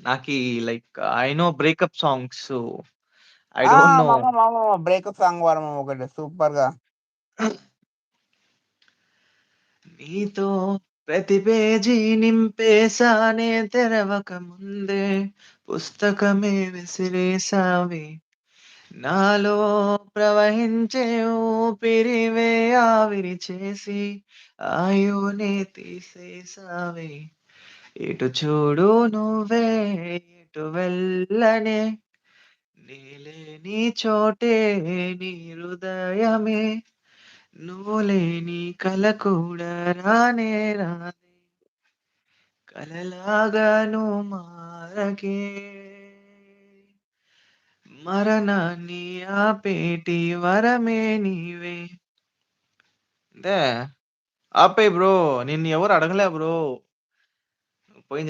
నాకీ like I know breakup songs. I ah! Don't know. 'మామ breakup song పాడు మామ ఒకటి సూపర్‌గా. నీతో ప్రతి పేజీ నింపేసానే తెరవక ముందే పుస్తకమే విసిరేసావే నాలో ప్రవహించే ఊపిరివే ఆవిరి చేసి ఆయువునే తీసేసావే ఎటు చూడు నువ్వే ఎటు వెళ్ళనే నీలేని చోటే నీ హృదయమే నువ్వు లేని కల కూడా రానే రాదే కలలాగా నువ్వు మారకే మరణాన్ని ఆపేటి వరమే నీవే అంటే ఆపేయి బ్రో నిన్ను ఎవరు అడగలే బ్రో